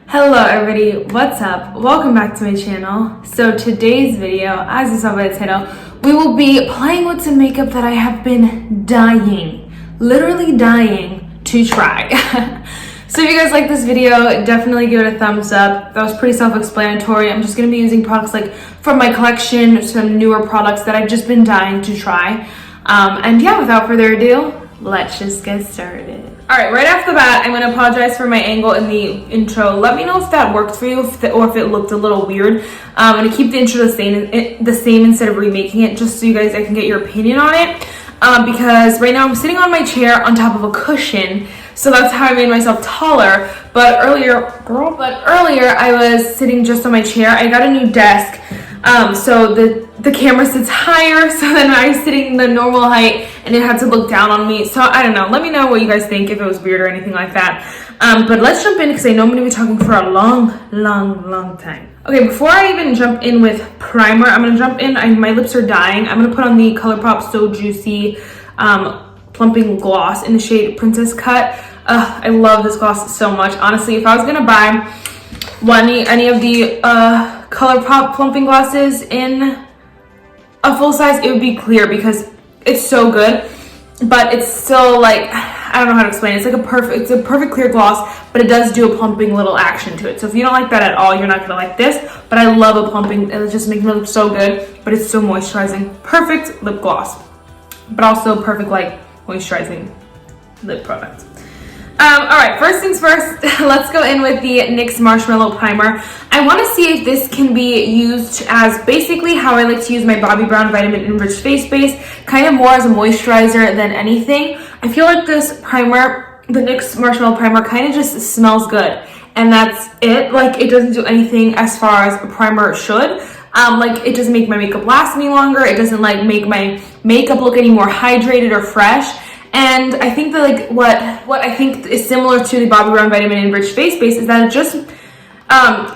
Hello everybody, what's up? Welcome back to my channel. So today's video, as you saw by the title, we will be playing with some makeup that I have been dying, literally dying to try. So if you guys like this video, definitely give it a thumbs up. That was pretty self-explanatory. I'm just going to be using products like from my collection, some newer products that I've just been dying to try. And yeah, without further ado, let's just get started. Alright, right off the bat, I'm going to apologize for my angle in the intro. Let me know if that worked for you or if it looked a little weird. I'm going to keep the intro the same instead of remaking it, just so you guys I can get your opinion on it. Because right now I'm sitting on my chair on top of a cushion, so that's how I made myself taller. But earlier I was sitting just on my chair. I got a new desk, so the camera sits higher, so then I was sitting the normal height and it had to look down on me. So I don't know, let me know what you guys think, if it was weird or anything like that. But let's jump in because I know I'm going to be talking for a long time. Okay, before I even jump in with primer, I'm going to jump in, my lips are dying. I'm going to put on the Colourpop So Juicy Plumping Gloss in the shade Princess Cut. I love this gloss so much. Honestly, if I was going to buy any of the Colourpop plumping glosses in a full size, it would be clear because it's so good, but it's still like, I don't know how to explain it. It's a perfect clear gloss, but it does do a plumping little action to it. So if you don't like that at all, you're not gonna like this. But I love a plumping, it just makes me look so good, but it's so moisturizing. Perfect lip gloss, but also perfect like moisturizing lip product. Alright, first things first, let's go in with the NYX Marshmellow Primer. I want to see if this can be used as basically how I like to use my Bobbi Brown Vitamin Enriched Face Base, kind of more as a moisturizer than anything. I feel like this primer, the NYX Marshmellow Primer, kind of just smells good, and that's it. Like, it doesn't do anything as far as a primer should. Like, it doesn't make my makeup last any longer. It doesn't like make my makeup look any more hydrated or fresh. And I think that like what I think is similar to the Bobbi Brown Vitamin Enriched Face Base is that it just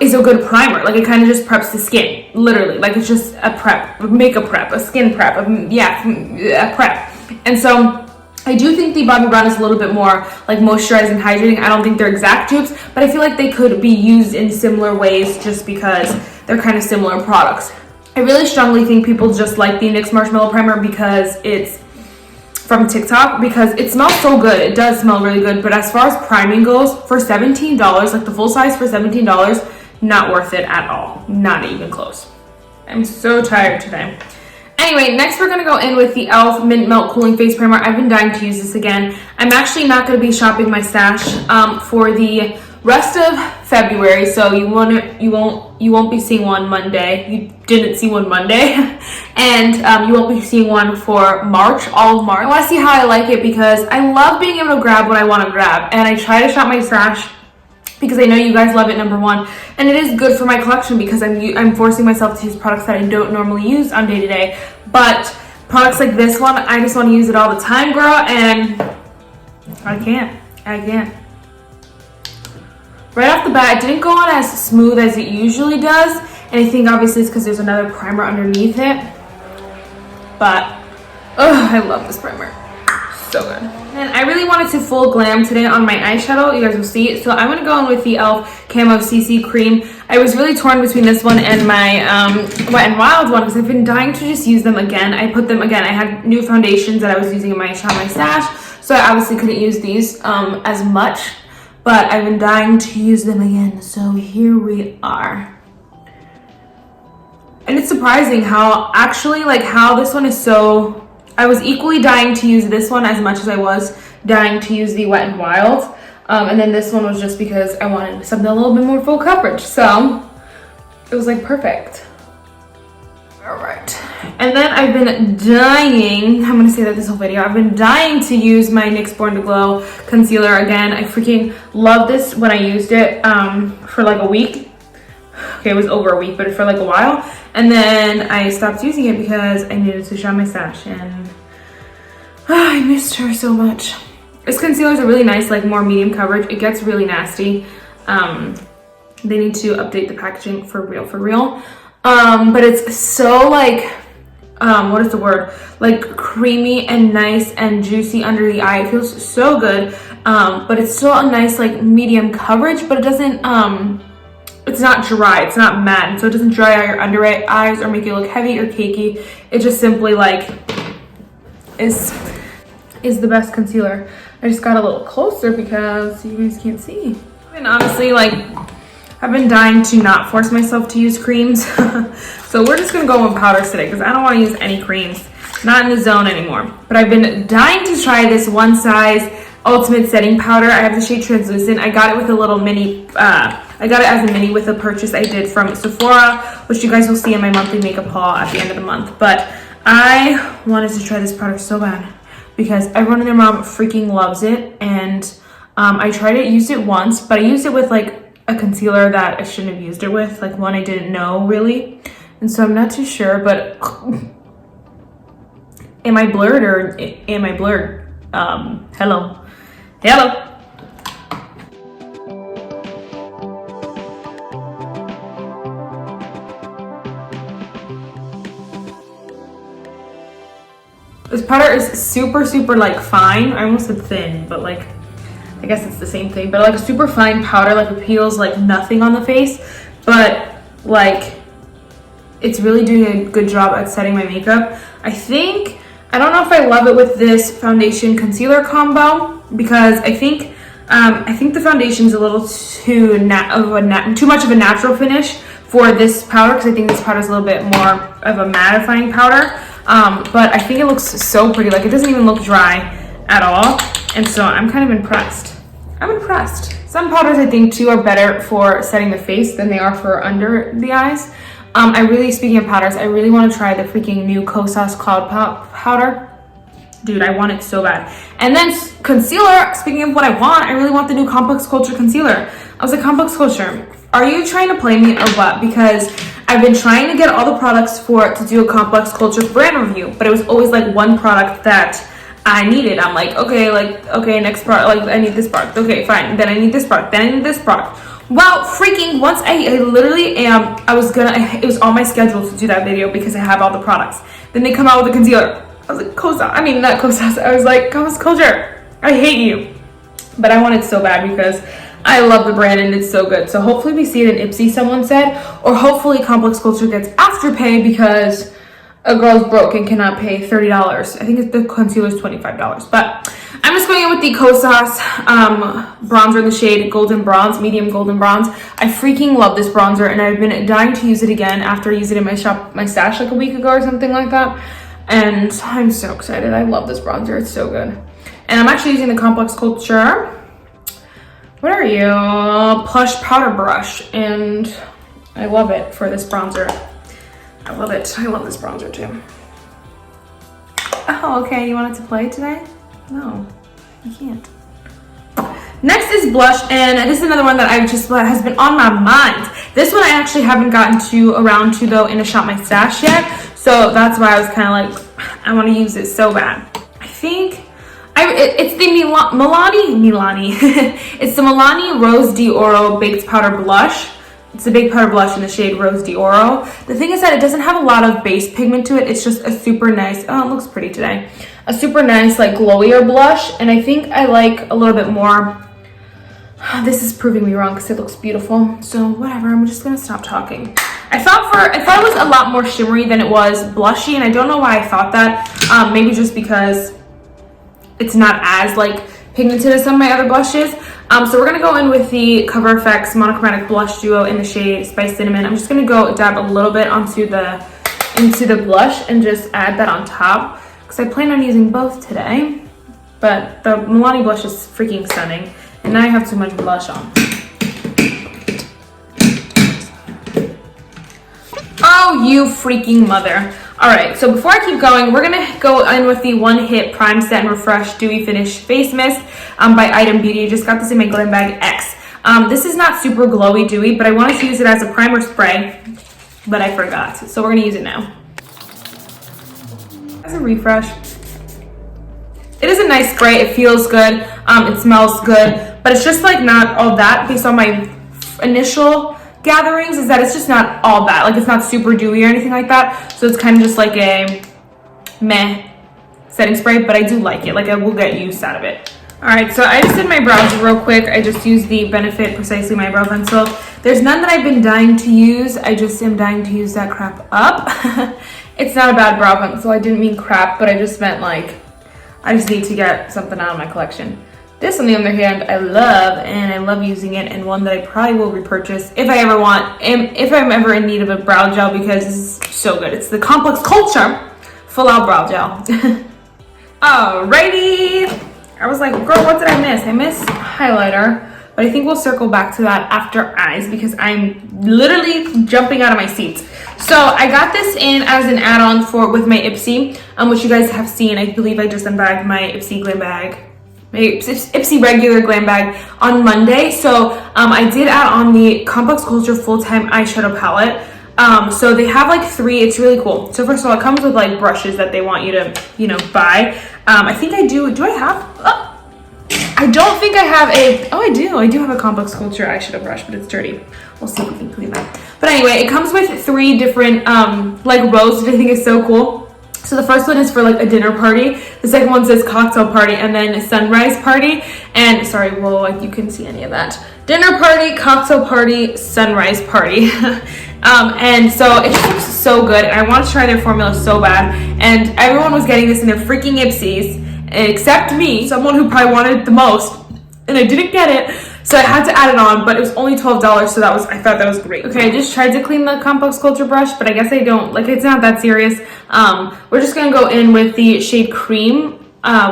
is a good primer. Like, it kind of just preps the skin, literally. Like, it's just a prep, a makeup prep, a skin prep, a prep. And so I do think the Bobbi Brown is a little bit more like moisturizing, hydrating. I don't think they're exact dupes, but I feel like they could be used in similar ways just because they're kind of similar products. I really strongly think people just like the NYX Marshmellow Primer because it's from TikTok, because it smells so good. It does smell really good, but as far as priming goes, for $17, like the full size for $17, not worth it at all. Not even close. I'm so tired today. Anyway, next we're gonna go in with the e.l.f. Mint Melt Cooling Face Primer. I've been dying to use this again. I'm actually not gonna be shopping my stash for the rest of February, so you won't be seeing one Monday. You didn't see one Monday, and you won't be seeing one for March, all of March. I want to see how I like it because I love being able to grab what I want to grab, and I try to shop my stash because I know you guys love it, number one, and it is good for my collection because I'm forcing myself to use products that I don't normally use on day to day. But products like this one, I just want to use it all the time, girl, and I can't. Right off the bat, it didn't go on as smooth as it usually does, and I think obviously it's because there's another primer underneath it. But, I love this primer. So good. And I really wanted to full glam today on my eyeshadow. You guys will see it. So I'm going to go in with the e.l.f. Camo CC Cream. I was really torn between this one and my Wet n Wild one because I've been dying to just use them again. I had new foundations that I was using in my stash, so I obviously couldn't use these as much. But I've been dying to use them again, so here we are. And it's surprising how this one is so... I was equally dying to use this one as much as I was dying to use the Wet n Wild. And then this one was just because I wanted something a little bit more full coverage. So it was like perfect. All right. And then I've been dying, I'm going to say that this whole video, I've been dying to use my NYX Born to Glow concealer again. I freaking love this when I used it for like a week. Okay, it was over a week, but for like a while. And then I stopped using it because I needed to shop my stash, and I missed her so much. This concealer is a really nice, like more medium coverage. It gets really nasty. They need to update the packaging for real. But it's so like what is the word? Like creamy and nice and juicy under the eye. It feels so good. But it's still a nice like medium coverage, but it doesn't, it's not dry, it's not matte, so it doesn't dry out your under eyes or make you look heavy or cakey. It just simply like is the best concealer. I just got a little closer because you guys can't see. And honestly, like, I've been dying to not force myself to use creams. So we're just gonna go with powders today because I don't want to use any creams. Not in the zone anymore. But I've been dying to try this One Size Ultimate Setting Powder. I have the shade Translucent. I got it with a little mini, I got it as a mini with a purchase I did from Sephora, which you guys will see in my monthly makeup haul at the end of the month. But I wanted to try this powder so bad because everyone and their mom freaking loves it. And I tried it, used it once, but I used it with like a concealer that I shouldn't have used it with, like one I didn't know really. And so I'm not too sure, but am I blurred or am I blurred? Hello. Hello. This powder is super, super like fine. I almost said thin, but like, I guess it's the same thing, but like a super fine powder, like it peels like nothing on the face, but like it's really doing a good job at setting my makeup. I don't know if I love it with this foundation concealer combo because I think the foundation's a little too much of a natural finish for this powder because I think this powder is a little bit more of a mattifying powder. But I think it looks so pretty. Like it doesn't even look dry at all. And so I'm kind of impressed. I'm impressed. Some powders I think too are better for setting the face than they are for under the eyes. Speaking of powders, I really want to try the freaking new Kosas Cloud Pop powder. Dude, I want it so bad. And then concealer, speaking of what I want, I really want the new Complex Culture concealer. I was like, Complex Culture, are you trying to play me or what? Because I've been trying to get all the products to do a Complex Culture brand review, but it was always like one product that I needed. I'm like, okay, next product, like I need this product. Okay, fine. Then I need this product. Then I need this product. Well, freaking once I literally it was on my schedule to do that video because I have all the products. Then they come out with a concealer. I was like, not Kosas. I was like, Complex Culture, I hate you. But I want it so bad because I love the brand and it's so good. So hopefully we see it in Ipsy, someone said, or hopefully Complex Culture gets Afterpay because a girl's broke and cannot pay $30. I think the concealer is $25. But I'm just going in with the Kosas bronzer in the shade Golden Bronze, medium golden bronze. I freaking love this bronzer and I've been dying to use it again after I used it in my stash like a week ago or something like that. And I'm so excited. I love this bronzer. It's so good. And I'm actually using the Complex Culture, what are you? Plush powder brush. And I love it for this bronzer. I love it. I love this bronzer too. Oh, okay. You wanted to play today? No, you can't. Next is blush, and this is another one that has been on my mind. This one I actually haven't gotten around to though in a Shop My Stash yet, so that's why I was kind of like, I want to use it so bad. I think it's the Milani. It's the Milani Rose d'Oro Baked Powder Blush. It's a baked powder blush in the shade Rose d'Oro. The thing is that it doesn't have a lot of base pigment to it. It's just a super nice, oh, it looks pretty today. A super nice, like, glowier blush. And I think I like a little bit more. This is proving me wrong because it looks beautiful. So whatever, I'm just gonna stop talking. I thought it was a lot more shimmery than it was blushy, and I don't know why I thought that. Maybe just because it's not as like pigmented as some of my other blushes. So we're gonna go in with the Cover FX Monochromatic Blush Duo in the shade Spice Cinnamon. I'm just gonna go dab a little bit into the blush and just add that on top because I plan on using both today. But the Milani blush is freaking stunning, and now I have too much blush on. Oh, you freaking mother. All right, so before I keep going, we're gonna go in with the One Hit Prime Set and Refresh Dewy-Finish Face Mist by Item Beauty. I just got this in my Glam Bag X. This is not super glowy dewy, but I wanted to use it as a primer spray, but I forgot. So we're gonna use it now. As a refresh. It is a nice spray, it feels good, it smells good, but it's just like not all that based on my initial gatherings is that it's just not all that. Like it's not super dewy or anything like that. So it's kind of just like a meh setting spray, but I do like it. Like, I will get use out of it. All right, so I just did my brows real quick. I just used the Benefit Precisely My Brow Pencil. There's none that I've been dying to use. I just am dying to use that crap up. It's not a bad brow pencil. I didn't mean crap, but I just meant like, I just need to get something out of my collection. This, on the other hand, I love, and I love using it, and one that I probably will repurchase if I ever want, if I'm ever in need of a brow gel, because it's so good. It's the Complex Culture Full Out Brow Gel. Alrighty. I was like, girl, what did I miss? I missed highlighter, but I think we'll circle back to that after eyes because I'm literally jumping out of my seat. So I got this in as an add-on with my Ipsy, which you guys have seen. I believe I just unbagged my Ipsy glam bag, my Ipsy regular glam bag on Monday. So I did add on the Complex Culture Full-Time Eyeshadow Palette. So they have like 3, it's really cool. So first of all, it comes with like brushes that they want you to, you know, buy. I think I do I have, I don't think I have I do have a Complex Culture eyeshadow brush, but it's dirty. We'll see if we can clean that. But anyway, it comes with 3 different, like rows, which I think is so cool. So the first one is for like a dinner party. The second one says cocktail party, and then sunrise party. And sorry, well, like you couldn't see any of that. Dinner party, cocktail party, sunrise party. And so it just looks so good, and I want to try their formula so bad. And everyone was getting this in their freaking Ipsies, except me, someone who probably wanted it the most, and I didn't get it, so I had to add it on. But it was only $12, so I thought that was great. Okay, I just tried to clean the Complex Culture brush, but I guess I don't, like, it's not that serious. We're just gonna go in with the shade Cream,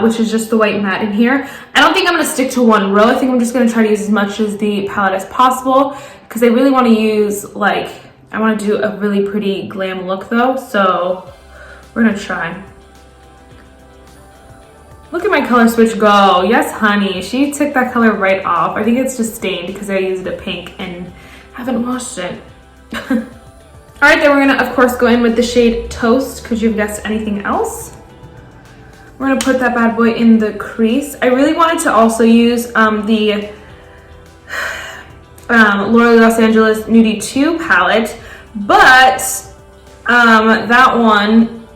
which is just the white matte in here. I don't think I'm gonna stick to one row. I think I'm just gonna try to use as much as the palette as possible, because I really want to use, like, I want to do a really pretty glam look though, so we're gonna try. Look at my color switch go. Yes, honey. She took that color right off. I think it's just stained because I used a pink and haven't washed it. All right, then we're gonna, of course, go in with the shade Toast. Could you have guessed anything else? We're gonna put that bad boy in the crease. I really wanted to also use the L'Oreal Los Angeles Nudie 2 palette, but that one,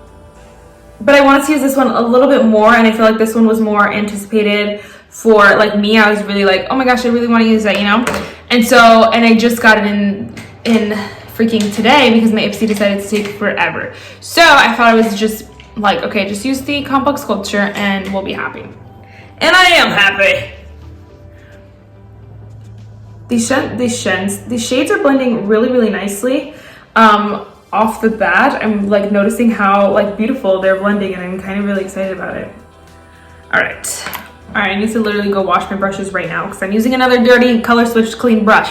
but I wanted to use this one a little bit more, and I feel like this one was more anticipated for like me. I was really like, oh my gosh, I really want to use that, you know? And so, and I just got it in freaking today because my Ipsy decided to take forever. So I thought it was just like, okay, just use the Complex Culture and we'll be happy. And I am happy. These shades are blending really, really nicely. Off the bat, I'm like noticing how like beautiful they're blending, and I'm kind of really excited about it. All right, I need to literally go wash my brushes right now because I'm using another dirty color switch clean brush.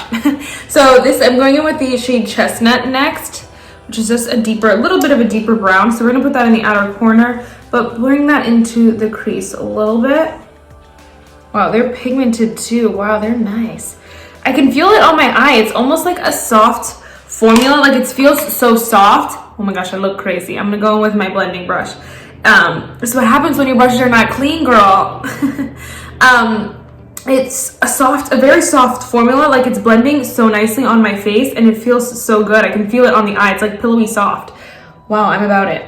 So I'm going in with the shade Chestnut next, which is just a little bit of a deeper brown. So we're gonna put that in the outer corner, but bring that into the crease a little bit. Wow, they're pigmented too. Wow, they're nice. I can feel it on my eye. It's almost like a soft formula, like it feels so soft. Oh my gosh, I look crazy. I'm gonna go in with my blending brush. So what happens when your brushes are not clean, girl? It's a very soft formula, like it's blending so nicely on my face, and it feels so good. I can feel it on the eye. It's like pillowy soft. Wow, I'm about it.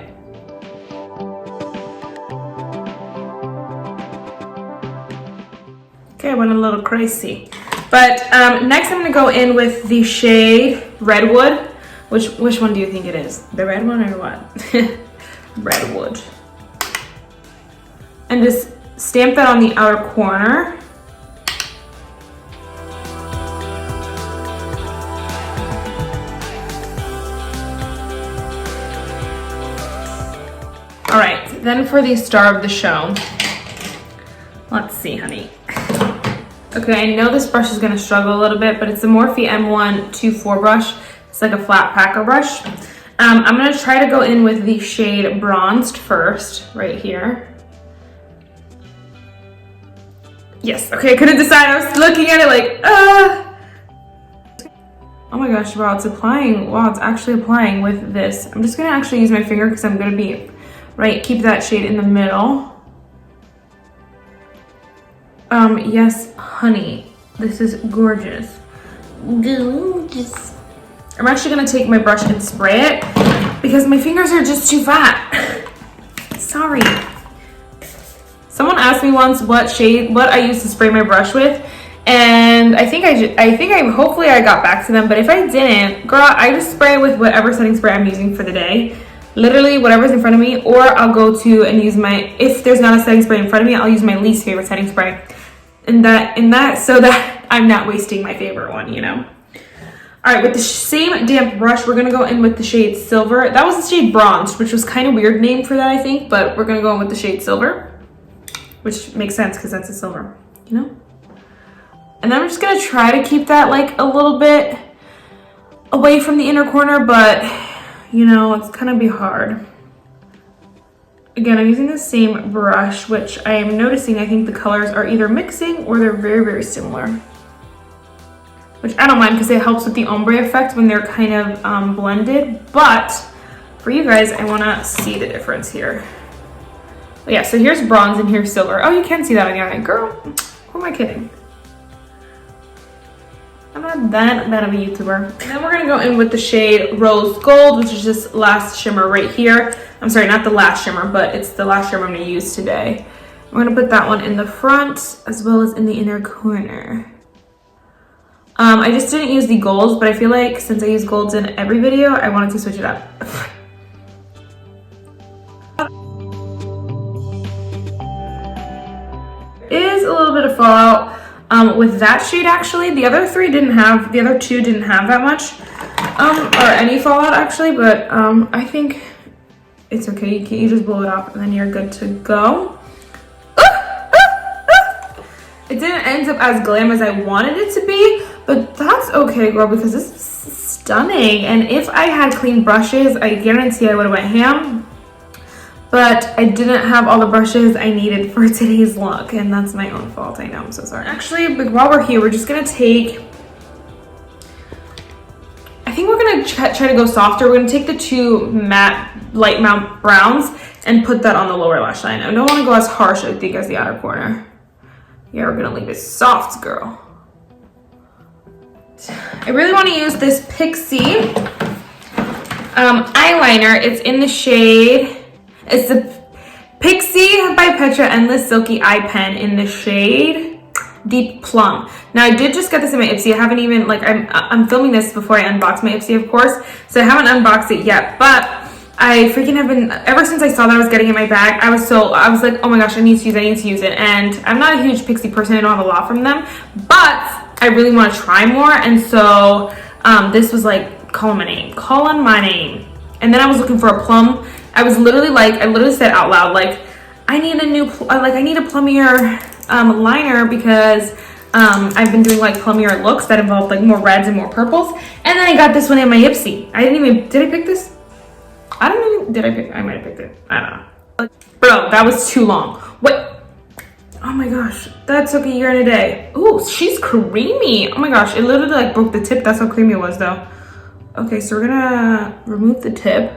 Okay, I went a little crazy. But next I'm gonna go in with the shade Redwood. Which one do you think it is? The red one or what? Redwood. And just stamp that on the outer corner. All right, then for the star of the show, let's see, honey. Okay, I know this brush is gonna struggle a little bit, but it's the Morphe M124 brush. It's like a flat packer brush. I'm gonna try to go in with the shade Bronzed first, right here. Yes, okay, I couldn't decide. I was looking at it like, Oh my gosh, wow, it's applying. Wow, it's actually applying with this. I'm just gonna actually use my finger because I'm gonna be, keep that shade in the middle. Yes, honey, this is gorgeous. Gorgeous. I'm actually gonna take my brush and spray it because my fingers are just too fat. sorry. Someone asked me once what I used to spray my brush with, and hopefully I got back to them, but if I didn't, girl, I just spray with whatever setting spray I'm using for the day. Literally whatever's in front of me, or I'll go to and use if there's not a setting spray in front of me, I'll use my least favorite setting spray. So that I'm not wasting my favorite one, you know? All right, with the same damp brush, we're gonna go in with the shade Silver. That was the shade Bronze, which was kind of weird name for that, I think, but we're gonna go in with the shade Silver, which makes sense because that's a silver, you know? And then I'm just gonna try to keep that like a little bit away from the inner corner, but you know, it's gonna be hard. Again, I'm using the same brush, which I am noticing I think the colors are either mixing or they're very, very similar. Which I don't mind because it helps with the ombre effect when they're kind of blended. But for you guys, I wanna see the difference here. But yeah, so here's Bronze and here's Silver. Oh, you can see that on your eye. Girl, who am I kidding? I'm not that bad of a YouTuber. And then we're gonna go in with the shade Rose Gold, which is this last shimmer right here. I'm sorry, not the last shimmer, but it's the last shimmer I'm gonna use today. I'm gonna put that one in the front as well as in the inner corner. I just didn't use the golds, but I feel like since I use golds in every video, I wanted to switch it up. Is a little bit of fallout. With that shade, actually, the other two didn't have that much, or any fallout actually, but I think it's okay. You just blow it up and then you're good to go. It didn't end up as glam as I wanted it to be, but that's okay, girl, because this is stunning. And if I had clean brushes, I guarantee I would have went ham. But I didn't have all the brushes I needed for today's look, and that's my own fault. I know, I'm so sorry. Actually, but while we're here, we're just gonna take, I think we're gonna try to go softer. We're gonna take the two light matte browns and put that on the lower lash line. I don't wanna go as harsh, I think, as the outer corner. Yeah, we're gonna leave it soft, girl. I really wanna use this Pixi eyeliner. It's in the shade, it's the Pixi by Petra Endless Silky Eye Pen in the shade Deep Plum. Now, I did just get this in my Ipsy. I haven't even, like, I'm filming this before I unbox my Ipsy, of course, so I haven't unboxed it yet, but I freaking have been, ever since I saw that I was getting in my bag, I was like, oh my gosh, I need to use it, and I'm not a huge Pixi person, I don't have a lot from them, but I really want to try more, and so this was like, calling my name, and then I was looking for a Plum. I literally said out loud, like, I need a plummier liner because I've been doing like plummier looks that involve like more reds and more purples, and then I got this one in my Ipsy. Did I pick this? I might have picked it. I don't know. Bro, that was too long. What? Oh my gosh, that took a year and a day. Ooh, she's creamy. Oh my gosh, it literally like broke the tip. That's how creamy it was though. Okay, so we're gonna remove the tip.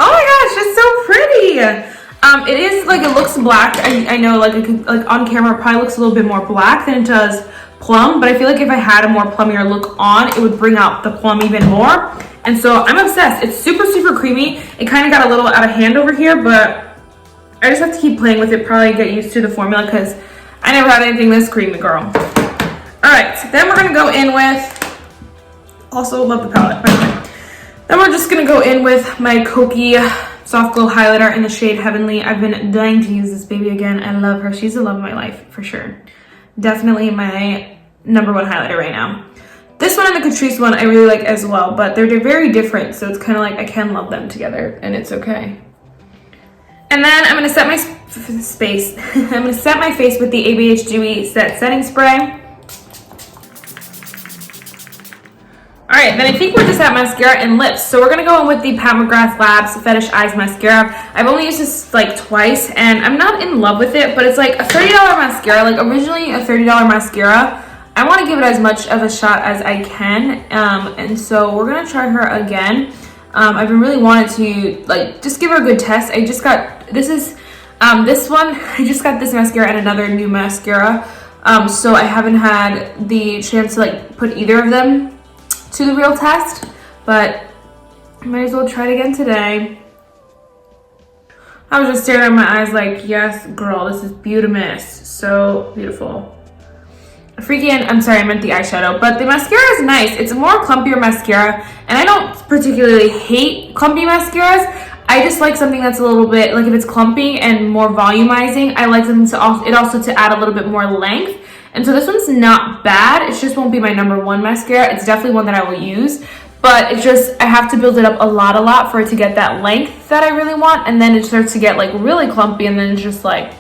Oh my gosh, it's so pretty. It is like, it looks black. I know, like on camera it probably looks a little bit more black than it does plum, but I feel like if I had a more plummier look on, it would bring out the plum even more. And so I'm obsessed. It's super, super creamy. It kind of got a little out of hand over here, but I just have to keep playing with it, probably get used to the formula because I never had anything this creamy, girl. All right, so then we're gonna go in with, also love the palette, by the way. Then we're just gonna go in with my Kokie Soft Glow Highlighter in the shade Heavenly. I've been dying to use this baby again. I love her. She's the love of my life, for sure. Definitely my #1 highlighter right now. This one and the Catrice one I really like as well, but they're very different, so it's kind of like I can love them together, and it's okay. And then I'm gonna set my face with the ABH Dewy Set Setting Spray. All right, then I think we're just at mascara and lips. So we're gonna go in with the Pat McGrath Labs Fetish Eyes Mascara. I've only used this like twice and I'm not in love with it, but it's like a $30 mascara, like originally a $30 mascara. I wanna give it as much of a shot as I can. And so we're gonna try her again. I've been really wanting to like, just give her a good test. I just got, this one, I just got this mascara and another new mascara So I haven't had the chance to like put either of them to the real test, but I might as well try it again today. I was just staring at my eyes like, yes, girl, this is beautimous. So beautiful. I'm sorry, I meant the eyeshadow, but the mascara is nice. It's a more clumpier mascara, and I don't particularly hate clumpy mascaras. I just like something that's a little bit, like if it's clumpy and more volumizing, I like them to also to add a little bit more length. And so this one's not bad. It just won't be my #1 mascara. It's definitely one that I will use, but it's just, I have to build it up a lot for it to get that length that I really want, and then it starts to get like really clumpy, and then it's just like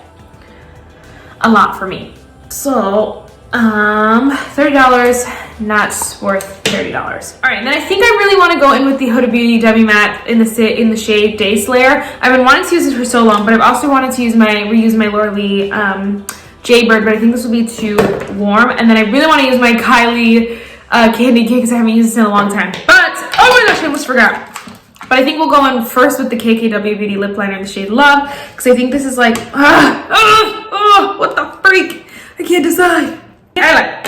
a lot for me. So $30, not worth $30. All right, and then I think I really want to go in with the Huda Beauty Demi Matte in the shade Day Slayer. I've been wanting to use this for so long, but I've also wanted to reuse my Laura Lee Jaybird, but I think this will be too warm. And then I really want to use my Kylie Candy Cake because I haven't used this in a long time. But oh my gosh, I almost forgot. But I think we'll go in first with the KKW Beauty Lip Liner in the shade Love, because I think this is like what the freak? I can't decide. All right.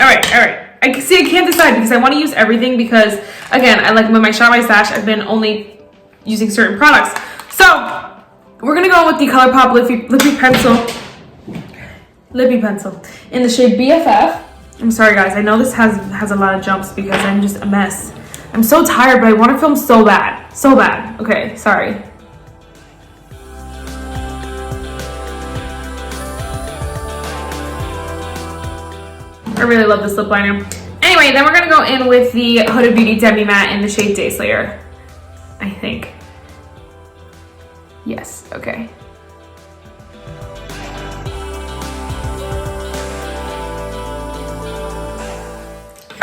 I can't decide because I want to use everything because, again, I like with my Shop My Stash, I've been only using certain products. So, we're going to go with the Colourpop Lippy Pencil in the shade BFF. I'm sorry, guys. I know this has a lot of jumps because I'm just a mess. I'm so tired, but I want to film so bad. So bad. Okay, sorry. I really love this lip liner. Anyway, then we're gonna go in with the Huda Beauty Demi Matte in the shade Day Slayer, I think. Yes, okay.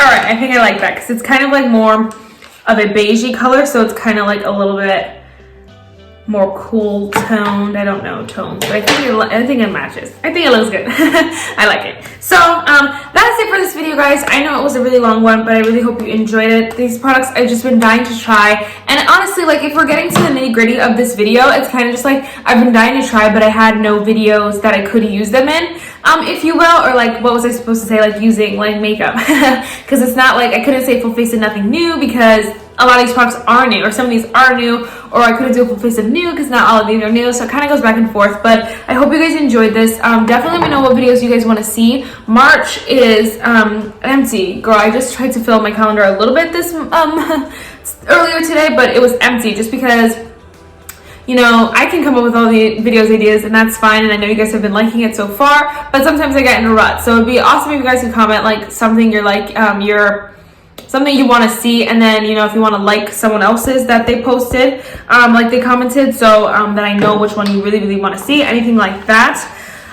All right, I think I like that because it's kind of like more of a beigey color, so it's kind of like a little bit more cool toned. I don't know tones, but I think it matches. I think it looks good. I like it. So that's it for this video, guys. I know it was a really long one, but I really hope you enjoyed it. These products I've just been dying to try, and honestly, like if we're getting to the nitty-gritty of this video, it's kind of just like I've been dying to try, but I had no videos that I could use them in, if you will, or like what was I supposed to say, like using like makeup, because it's not like I couldn't say full face of nothing new because a lot of these products are new, or some of these are new, or I couldn't do a full face of new because not all of these are new, so it kind of goes back and forth. But I hope you guys enjoyed this. Definitely let me know what videos you guys want to see. March is empty. Girl, I just tried to fill my calendar a little bit this earlier today, but it was empty just because, you know, I can come up with all the videos ideas, and that's fine, and I know you guys have been liking it so far, but sometimes I get in a rut. So it'd be awesome if you guys could comment like something you're like, something you want to see, and then, you know, if you want to like someone else's that they posted, like they commented, so that I know which one you really want to see, anything like that.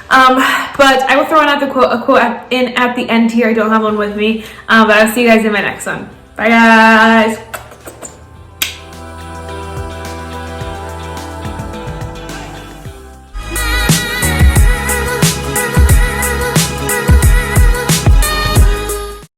But I will throw in a quote in at the end here. I don't have one with me, but I'll see you guys in my next one. Bye, guys.